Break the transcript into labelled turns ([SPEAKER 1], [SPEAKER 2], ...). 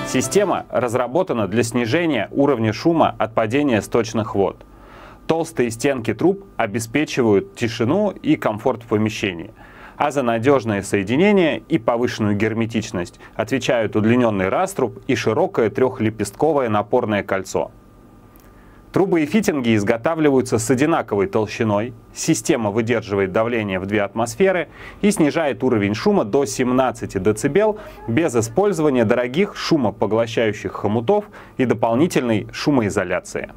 [SPEAKER 1] Система разработана для снижения уровня шума от падения сточных вод. Толстые стенки труб обеспечивают тишину и комфорт в помещении, а за надежное соединение и повышенную герметичность отвечают удлиненный раструб и широкое трехлепестковое напорное кольцо. Трубы и фитинги изготавливаются с одинаковой толщиной, система выдерживает давление в 2 атмосферы и снижает уровень шума до 17 дБ без использования дорогих шумопоглощающих хомутов и дополнительной шумоизоляции.